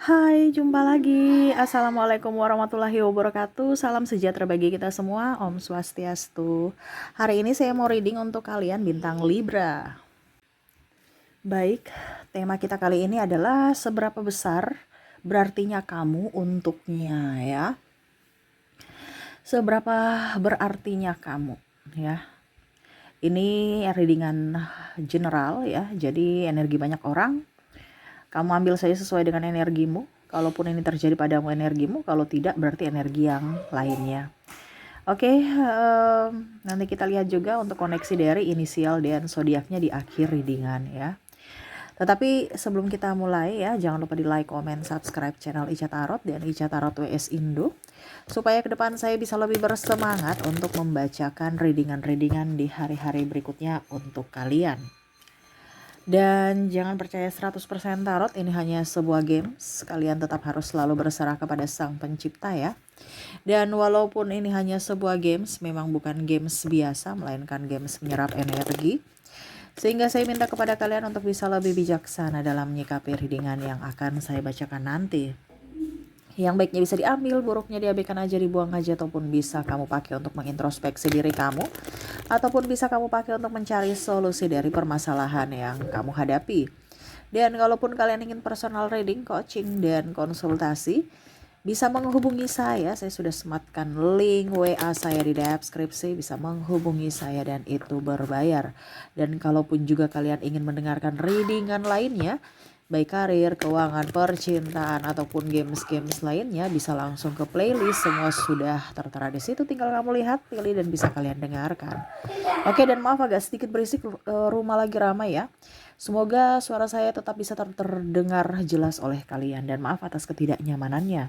Hai, jumpa lagi. Assalamualaikum warahmatullahi wabarakatuh. Salam sejahtera bagi kita semua. Om Swastiastu. Hari ini saya mau reading untuk kalian bintang Libra. Baik, tema kita kali ini adalah seberapa besar berartinya kamu untuknya ya. Seberapa berartinya kamu ya. Ini readingan general ya. Jadi energi banyak orang. Kamu ambil saja sesuai dengan energimu. Kalaupun ini terjadi padamu energimu, kalau tidak berarti energi yang lainnya. Oke, nanti kita lihat juga untuk koneksi dari inisial dan zodiaknya di akhir readingan ya. Tetapi sebelum kita mulai ya, jangan lupa di like, comment, subscribe channel Ica Tarot dan Ica Tarot WS Indo. Supaya ke depan saya bisa lebih bersemangat untuk membacakan readingan-readingan di hari-hari berikutnya untuk kalian. Dan jangan percaya 100% tarot, ini hanya sebuah games. Kalian tetap harus selalu berserah kepada sang pencipta ya. Dan walaupun ini hanya sebuah games, memang bukan games biasa, melainkan games menyerap energi. Sehingga saya minta kepada kalian untuk bisa lebih bijaksana dalam menyikapi readingan yang akan saya bacakan nanti. Yang baiknya bisa diambil, buruknya diabaikan aja, dibuang aja, ataupun bisa kamu pakai untuk mengintrospeksi diri kamu, ataupun bisa kamu pakai untuk mencari solusi dari permasalahan yang kamu hadapi. Dan kalaupun kalian ingin personal reading, coaching, dan konsultasi, bisa menghubungi saya sudah sematkan link WA saya di deskripsi, bisa menghubungi saya dan itu berbayar. Dan kalaupun juga kalian ingin mendengarkan readingan lainnya, baik karir, keuangan, percintaan, ataupun games-games lainnya, bisa langsung ke playlist, semua sudah tertera di situ, tinggal kamu lihat, pilih, dan bisa kalian dengarkan. Oke, dan maaf agak sedikit berisik, rumah lagi ramai ya. Semoga suara saya tetap bisa terdengar jelas oleh kalian, dan maaf atas ketidaknyamanannya.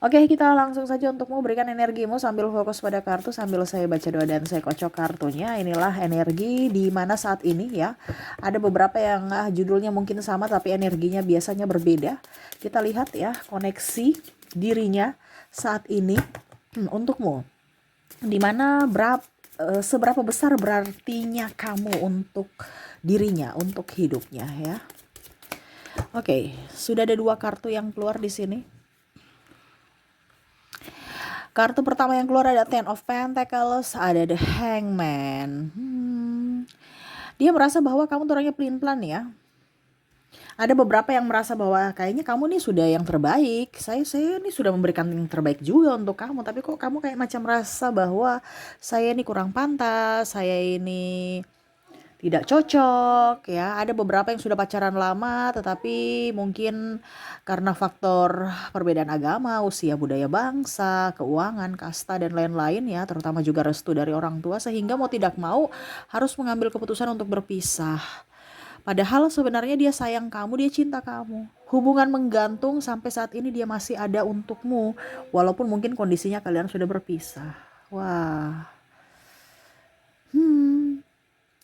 Oke, kita langsung saja untuk memberikan energimu sambil fokus pada kartu, sambil saya baca doa dan saya kocok kartunya. Inilah energi di mana saat ini ya. Ada beberapa yang judulnya mungkin sama tapi energinya biasanya berbeda. Kita lihat ya koneksi dirinya saat ini untukmu. Di mana seberapa besar berartinya kamu untuk dirinya, untuk hidupnya ya. Oke, sudah ada 2 kartu yang keluar di sini. Kartu pertama yang keluar ada Ten of Pentacles, ada The Hangman. Dia merasa bahwa kamu tuh orangnya pelin-pelan ya. Ada beberapa yang merasa bahwa kayaknya kamu nih sudah yang terbaik. Saya nih sudah memberikan yang terbaik juga untuk kamu, tapi kok kamu kayak macam merasa bahwa saya ini kurang pantas, saya ini tidak cocok ya. Ada beberapa yang sudah pacaran lama tetapi mungkin karena faktor perbedaan agama, usia, budaya bangsa, keuangan, kasta, dan lain-lain ya, terutama juga restu dari orang tua, sehingga mau tidak mau harus mengambil keputusan untuk berpisah. Padahal sebenarnya dia sayang kamu, dia cinta kamu. Hubungan menggantung sampai saat ini dia masih ada untukmu, walaupun mungkin kondisinya kalian sudah berpisah. Wah.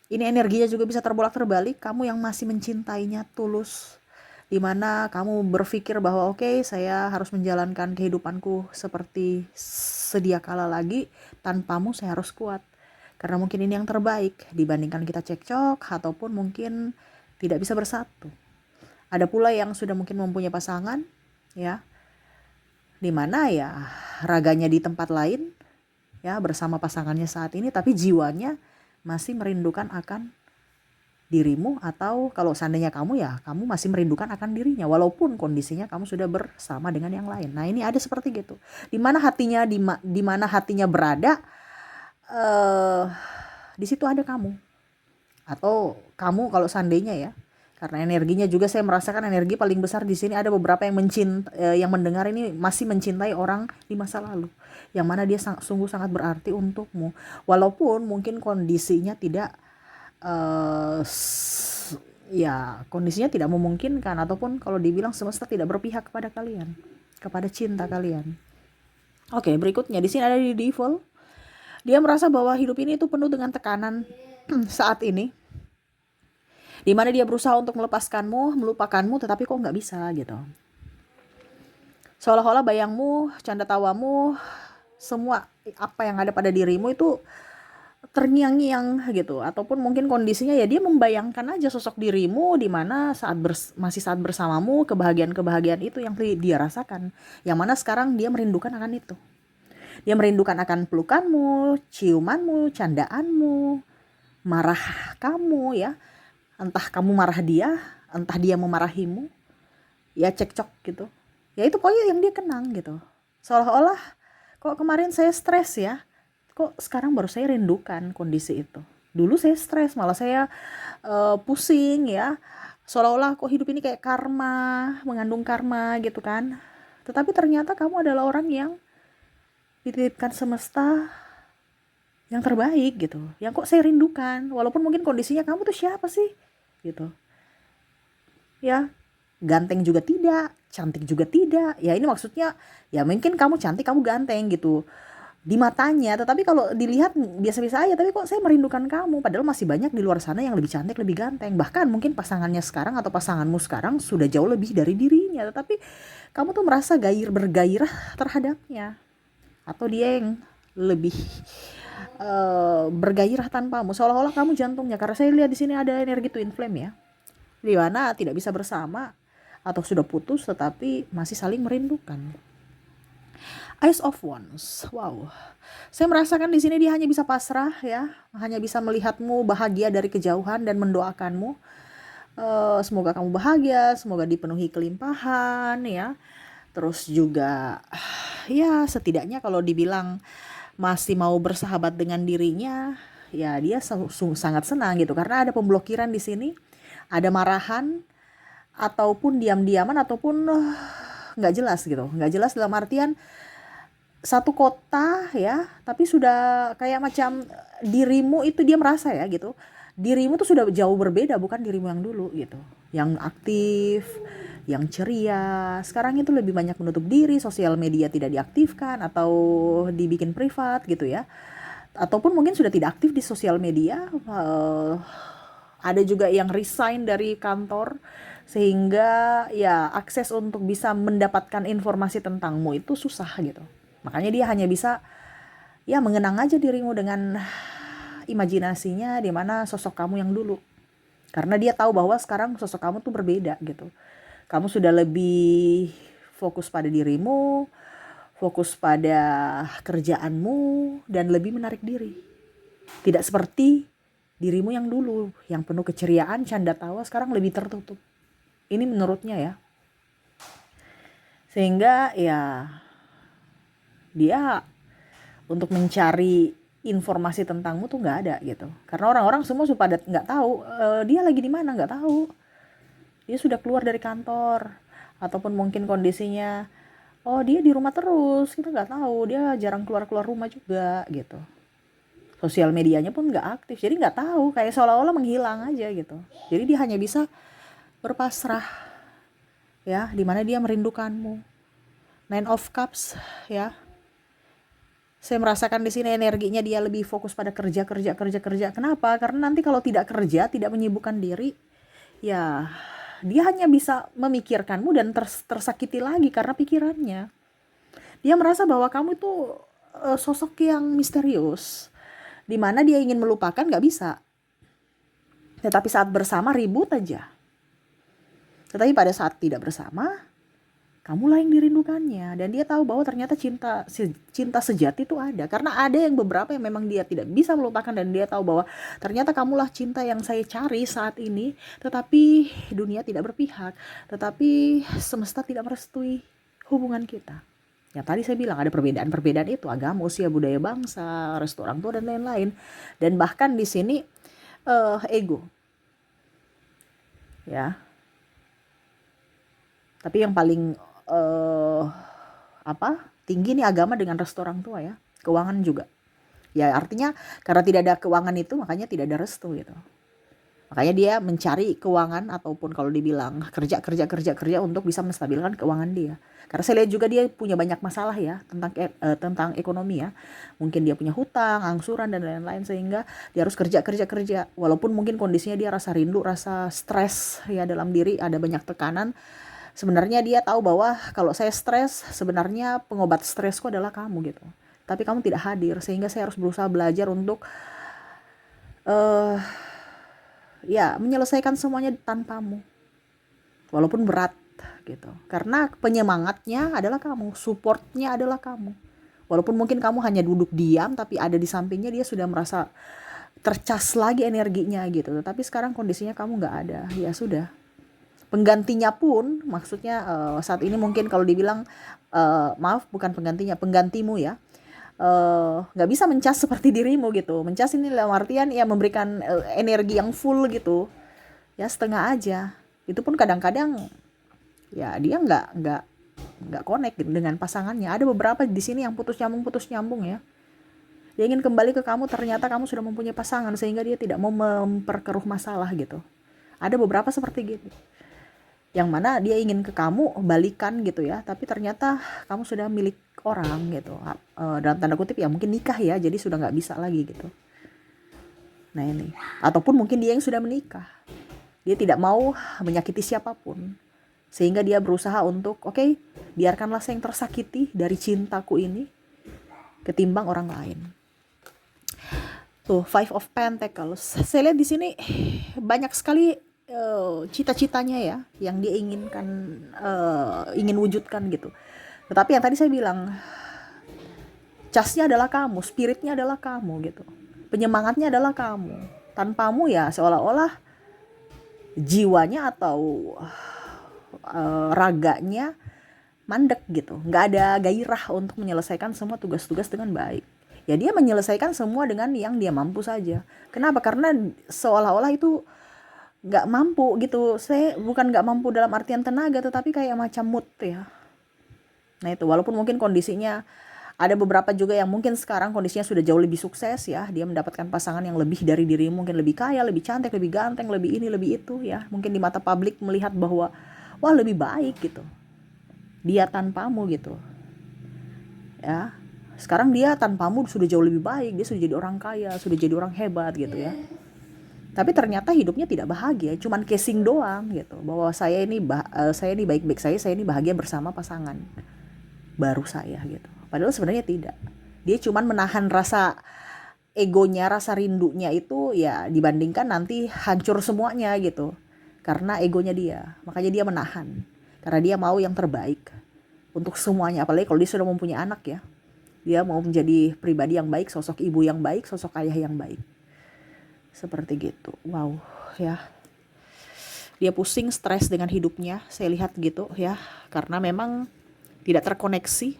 Ini energinya juga bisa terbolak-terbalik, kamu yang masih mencintainya tulus. Dimana kamu berpikir bahwa oke, saya harus menjalankan kehidupanku seperti sedia kala lagi, tanpamu saya harus kuat. Karena mungkin ini yang terbaik dibandingkan kita cekcok ataupun mungkin tidak bisa bersatu. Ada pula yang sudah mungkin mempunyai pasangan ya, dimana ya raganya di tempat lain ya bersama pasangannya saat ini, tapi jiwanya masih merindukan akan dirimu, atau kalau seandainya kamu ya kamu masih merindukan akan dirinya walaupun kondisinya kamu sudah bersama dengan yang lain. Nah, ini ada seperti gitu. Di mana hatinya berada, di situ ada kamu. Atau kamu kalau seandainya ya, karena energinya juga saya merasakan energi paling besar di sini, ada beberapa yang yang mendengar ini masih mencintai orang di masa lalu, yang mana dia sungguh sangat berarti untukmu, walaupun mungkin kondisinya tidak ya kondisinya tidak memungkinkan, ataupun kalau dibilang semesta tidak berpihak kepada kalian, kepada cinta kalian. Oke, berikutnya di sini ada di Devil. Dia merasa bahwa hidup ini itu penuh dengan tekanan saat ini, dimana dia berusaha untuk melepaskanmu, melupakanmu, tetapi kok nggak bisa gitu. Seolah-olah bayangmu, canda tawamu, semua apa yang ada pada dirimu itu terngiang-ngiang gitu, ataupun mungkin kondisinya ya dia membayangkan aja sosok dirimu di mana masih saat bersamamu, kebahagiaan-kebahagiaan itu yang dia rasakan, yang mana sekarang dia merindukan akan itu. Dia merindukan akan pelukanmu, ciumanmu, candaanmu, marah kamu ya, entah kamu marah dia, entah dia memarahimu, ya cekcok gitu. Ya itu pokoknya yang dia kenang gitu. Seolah-olah kok kemarin saya stres ya, kok sekarang baru saya rindukan kondisi itu. Dulu saya stres, malah saya pusing ya. Seolah-olah kok hidup ini kayak karma, mengandung karma gitu kan. Tetapi ternyata kamu adalah orang yang dititipkan semesta yang terbaik gitu. Yang kok saya rindukan, walaupun mungkin kondisinya kamu tuh siapa sih gitu. Ya, ganteng juga tidak, cantik juga tidak. Ya ini maksudnya ya mungkin kamu cantik, kamu ganteng gitu di matanya, tetapi kalau dilihat biasa-biasa aja, tapi kok saya merindukan kamu, padahal masih banyak di luar sana yang lebih cantik, lebih ganteng, bahkan mungkin pasangannya sekarang atau pasanganmu sekarang sudah jauh lebih dari dirinya, tetapi kamu tuh merasa bergairah terhadapnya, atau dia yang lebih bergairah tanpamu, seolah-olah kamu jantungnya, karena saya lihat di sini ada energi twin flame ya, di mana tidak bisa bersama atau sudah putus tetapi masih saling merindukan. Ace of Wands, wow. Saya merasakan di sini dia hanya bisa pasrah ya, hanya bisa melihatmu bahagia dari kejauhan dan mendoakanmu. Semoga kamu bahagia, semoga dipenuhi kelimpahan ya. Terus juga ya setidaknya kalau dibilang masih mau bersahabat dengan dirinya, ya dia sangat senang gitu karena ada pemblokiran di sini, ada marahan ataupun diam-diaman ataupun nggak jelas gitu, nggak jelas dalam artian satu kota ya, tapi sudah kayak macam dirimu itu dia merasa ya gitu. Dirimu tuh sudah jauh berbeda, bukan dirimu yang dulu gitu. Yang aktif, yang ceria. Sekarang itu lebih banyak menutup diri, sosial media tidak diaktifkan atau dibikin privat gitu ya. Ataupun mungkin sudah tidak aktif di sosial media. Ada juga yang resign dari kantor sehingga ya akses untuk bisa mendapatkan informasi tentangmu itu susah gitu. Makanya dia hanya bisa ya mengenang aja dirimu dengan imajinasinya di mana sosok kamu yang dulu. Karena dia tahu bahwa sekarang sosok kamu tuh berbeda gitu. Kamu sudah lebih fokus pada dirimu, fokus pada kerjaanmu, dan lebih menarik diri. Tidak seperti dirimu yang dulu, yang penuh keceriaan, canda tawa, sekarang lebih tertutup. Ini menurutnya ya. Sehingga ya dia untuk mencari informasi tentangmu tuh nggak ada gitu. Karena orang-orang semua pada nggak tahu dia lagi di mana, nggak tahu. Dia sudah keluar dari kantor, ataupun mungkin kondisinya, oh dia di rumah terus, kita nggak tahu. Dia jarang keluar rumah juga gitu. Sosial medianya pun nggak aktif, jadi nggak tahu, kayak seolah-olah menghilang aja gitu. Jadi dia hanya bisa berpasrah, ya, dimana dia merindukanmu. Nine of Cups, ya. Saya merasakan di sini energinya dia lebih fokus pada kerja. Kenapa? Karena nanti kalau tidak kerja, tidak menyibukkan diri, ya dia hanya bisa memikirkanmu dan tersakiti lagi karena pikirannya. Dia merasa bahwa kamu itu sosok yang misterius, di mana dia ingin melupakan nggak bisa. Tetapi saat bersama ribut aja. Tetapi pada saat tidak bersama, kamulah yang dirindukannya. Dan dia tahu bahwa ternyata cinta sejati itu ada. Karena ada yang beberapa yang memang dia tidak bisa melupakan. Dan dia tahu bahwa ternyata kamulah cinta yang saya cari saat ini. Tetapi dunia tidak berpihak. Tetapi semesta tidak merestui hubungan kita. Yang tadi saya bilang ada perbedaan-perbedaan itu. Agama, usia, budaya bangsa, restu orang tua, dan lain-lain. Dan bahkan di sini ego. Ya. Tapi yang paling tinggi nih agama dengan restu orang tua ya, keuangan juga ya, artinya karena tidak ada keuangan itu makanya tidak ada restu gitu, makanya dia mencari keuangan ataupun kalau dibilang kerja untuk bisa menstabilkan keuangan dia, karena saya lihat juga dia punya banyak masalah ya tentang ekonomi ya, mungkin dia punya hutang, angsuran dan lain-lain, sehingga dia harus kerja walaupun mungkin kondisinya dia rasa rindu, rasa stres ya dalam diri, ada banyak tekanan. Sebenarnya dia tahu bahwa kalau saya stres, sebenarnya pengobat stresku adalah kamu gitu. Tapi kamu tidak hadir, sehingga saya harus berusaha belajar untuk eh ya menyelesaikan semuanya tanpamu, walaupun berat gitu. Karena penyemangatnya adalah kamu, supportnya adalah kamu. Walaupun mungkin kamu hanya duduk diam, tapi ada di sampingnya dia sudah merasa tercas lagi energinya gitu. Tapi sekarang kondisinya kamu nggak ada, ya sudah. Penggantinya pun, maksudnya saat ini mungkin kalau dibilang, maaf bukan penggantinya, penggantimu ya, nggak bisa mencas seperti dirimu gitu. Mencas ini dalam artian ya memberikan energi yang full gitu, ya setengah aja. Itu pun kadang-kadang ya dia nggak connect gitu dengan pasangannya. Ada beberapa di sini yang putus nyambung ya. Dia ingin kembali ke kamu, ternyata kamu sudah mempunyai pasangan sehingga dia tidak mau memperkeruh masalah gitu. Ada beberapa seperti gitu, yang mana dia ingin ke kamu balikan gitu ya, tapi ternyata kamu sudah milik orang gitu, dalam tanda kutip ya mungkin nikah ya, jadi sudah nggak bisa lagi gitu. Nah ini, ataupun mungkin dia yang sudah menikah, dia tidak mau menyakiti siapapun, sehingga dia berusaha untuk oke, biarkanlah saya yang tersakiti dari cintaku ini ketimbang orang lain. Tuh, Five of Pentacles. Saya lihat di sini banyak sekali cita-citanya ya, yang dia inginkan, ingin wujudkan gitu. Tetapi yang tadi saya bilang, casnya adalah kamu, spiritnya adalah kamu gitu. Penyemangatnya adalah kamu. Tanpamu ya seolah-olah jiwanya atau raganya mandek gitu. Nggak ada gairah untuk menyelesaikan semua tugas-tugas dengan baik. Ya dia menyelesaikan semua dengan yang dia mampu saja. Kenapa? Karena seolah-olah itu nggak mampu gitu. Saya bukan nggak mampu dalam artian tenaga, tetapi kayak macam mood ya. Nah itu, walaupun mungkin kondisinya ada beberapa juga yang mungkin sekarang kondisinya sudah jauh lebih sukses ya. Dia mendapatkan pasangan yang lebih dari dirimu, mungkin lebih kaya, lebih cantik, lebih ganteng, lebih ini, lebih itu ya. Mungkin di mata publik melihat bahwa wah lebih baik gitu dia tanpamu gitu ya. Sekarang dia tanpamu sudah jauh lebih baik, dia sudah jadi orang kaya, sudah jadi orang hebat gitu ya. Tapi ternyata hidupnya tidak bahagia, cuman casing doang gitu. Bahwa saya ini baik-baik saya ini bahagia bersama pasangan baru saya gitu. Padahal sebenarnya tidak. Dia cuman menahan rasa egonya, rasa rindunya itu ya, dibandingkan nanti hancur semuanya gitu. Karena egonya dia, makanya dia menahan. Karena dia mau yang terbaik untuk semuanya. Apalagi kalau dia sudah mempunyai anak ya. Dia mau menjadi pribadi yang baik, sosok ibu yang baik, sosok ayah yang baik. Seperti gitu. Wow, ya. Dia pusing, stres dengan hidupnya, saya lihat gitu ya. Karena memang tidak terkoneksi.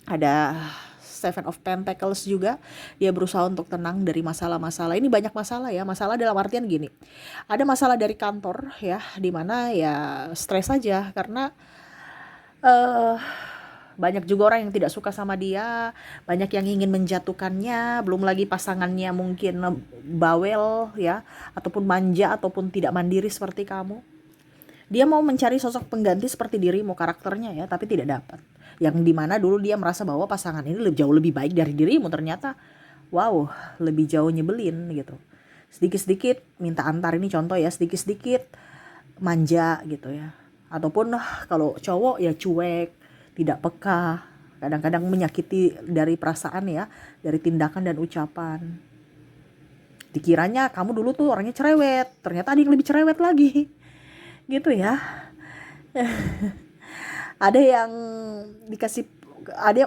Ada Seven of Pentacles juga. Dia berusaha untuk tenang dari masalah-masalah. Ini banyak masalah ya. Masalah dalam artian gini. Ada masalah dari kantor ya, dimana ya stres aja karena banyak juga orang yang tidak suka sama dia, banyak yang ingin menjatuhkannya, belum lagi pasangannya mungkin bawel ya, ataupun manja, ataupun tidak mandiri seperti kamu. Dia mau mencari sosok pengganti seperti dirimu, karakternya ya, tapi tidak dapat. Yang dimana dulu dia merasa bahwa pasangan ini jauh lebih baik dari dirimu, ternyata wow, lebih jauh nyebelin gitu. Sedikit-sedikit minta antar, ini contoh ya, sedikit-sedikit manja gitu ya. Ataupun kalau cowok ya cuek, tidak peka, kadang-kadang menyakiti dari perasaan ya, dari tindakan dan ucapan. Dikiranya kamu dulu tuh orangnya cerewet, ternyata ada yang lebih cerewet lagi. Gitu ya. Ada yang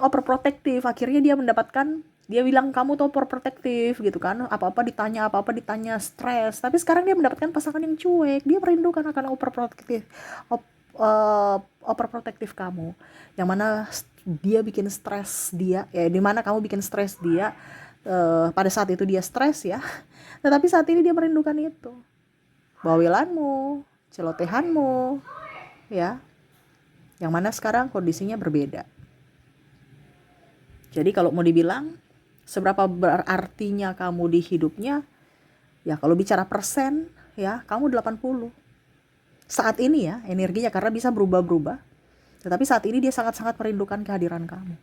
overprotective, akhirnya dia mendapatkan, dia bilang kamu tuh overprotective gitu kan, apa-apa ditanya stres. Tapi sekarang dia mendapatkan pasangan yang cuek, dia merindukan akan overprotective kamu, yang mana dia bikin stres dia ya, di mana kamu bikin stres dia. Pada saat itu dia stres ya, tetapi saat ini dia merindukan itu, bawelanmu, celotehanmu ya, yang mana sekarang kondisinya berbeda. Jadi kalau mau dibilang seberapa berartinya kamu di hidupnya, ya kalau bicara persen ya kamu 80 saat ini ya energinya, karena bisa berubah-berubah. Tetapi saat ini dia sangat-sangat merindukan kehadiran kamu.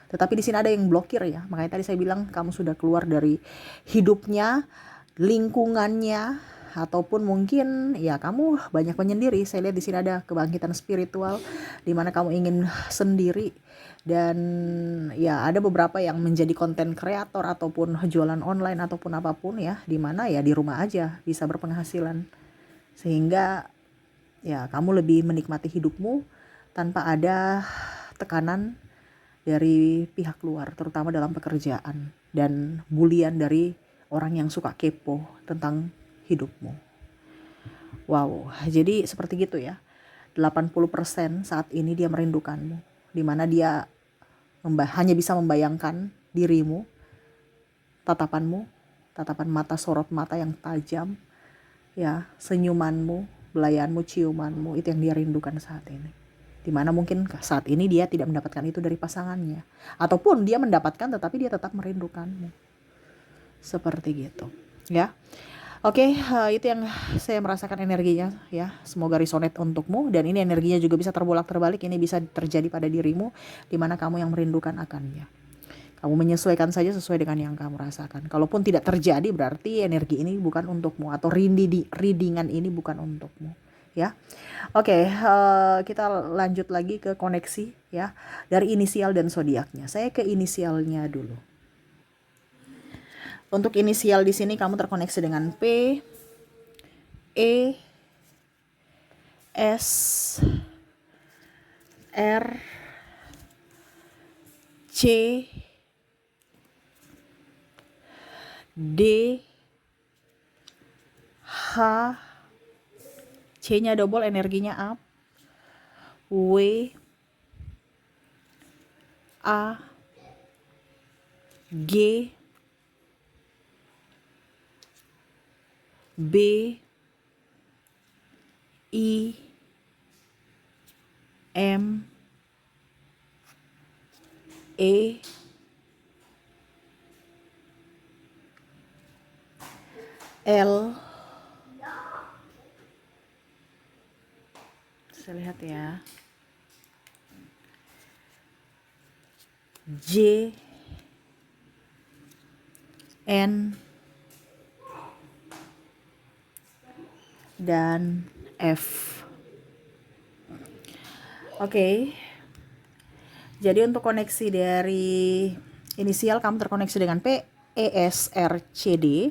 Tetapi di sini ada yang blokir ya, makanya tadi saya bilang kamu sudah keluar dari hidupnya, lingkungannya ataupun mungkin ya kamu banyak menyendiri. Saya lihat di sini ada kebangkitan spiritual di mana kamu ingin sendiri, dan ya ada beberapa yang menjadi konten kreator ataupun jualan online ataupun apapun ya, di mana ya di rumah aja bisa berpenghasilan, sehingga ya kamu lebih menikmati hidupmu tanpa ada tekanan dari pihak luar, terutama dalam pekerjaan, dan bulian dari orang yang suka kepo tentang hidupmu. Wow, jadi seperti gitu ya. 80% saat ini dia merindukanmu, di mana dia hanya bisa membayangkan dirimu, tatapanmu, tatapan mata, sorot mata yang tajam, ya, senyumanmu, belayanmu, ciumanmu, itu yang dia rindukan saat ini. Dimana mungkin saat ini dia tidak mendapatkan itu dari pasangannya, ataupun dia mendapatkan tetapi dia tetap merindukanmu. Seperti gitu ya. Oke, itu yang saya merasakan energinya ya. Semoga resonate untukmu, dan ini energinya juga bisa terbolak-terbalik. Ini bisa terjadi pada dirimu dimana kamu yang merindukan akannya. Kamu menyesuaikan saja sesuai dengan yang kamu rasakan. Kalaupun tidak terjadi berarti energi ini bukan untukmu, atau readingan ini bukan untukmu ya. Oke, kita lanjut lagi ke koneksi ya, dari inisial dan zodiaknya. Saya ke inisialnya dulu. Untuk inisial di sini kamu terkoneksi dengan P, E, S, R, C, D, H, C-nya double, energinya up, W, A, G, B, I, M, E, L. Saya lihat ya. J, N, dan F. Oke. Jadi untuk koneksi dari inisial kamu terkoneksi dengan P, E, S, R, C, D,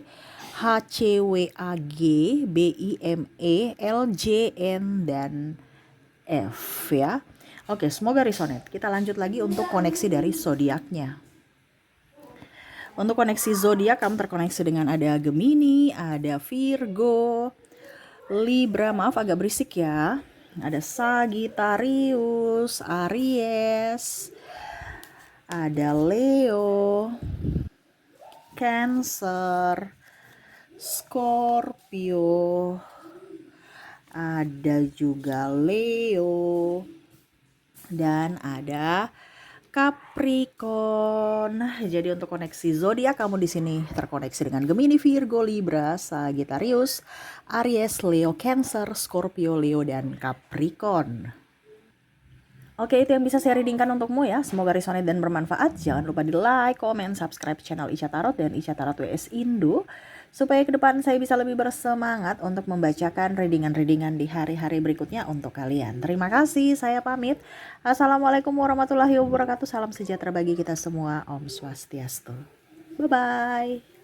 H, C, W, A, G, B, I, M, E, L, J, N, dan F ya. Oke, semoga resonate. Kita lanjut lagi untuk koneksi dari zodiaknya. Untuk koneksi zodiak kamu terkoneksi dengan ada Gemini, ada Virgo, Libra, maaf agak berisik ya. Ada Sagittarius, Aries, ada Leo, Cancer, Scorpio, ada juga Leo, dan ada Capricorn. Jadi untuk koneksi zodiak kamu di sini terkoneksi dengan Gemini, Virgo, Libra, Sagittarius, Aries, Leo, Cancer, Scorpio, Leo, dan Capricorn. Oke, itu yang bisa saya readingkan untukmu ya. Semoga resonate dan bermanfaat. Jangan lupa di like, comment, subscribe channel Ica Tarot dan Ica Tarot WS Indo, supaya ke depan saya bisa lebih bersemangat untuk membacakan readingan-readingan di hari-hari berikutnya untuk kalian. Terima kasih, saya pamit. Assalamualaikum warahmatullahi wabarakatuh. Salam sejahtera bagi kita semua. Om Swastiastu. Bye-bye.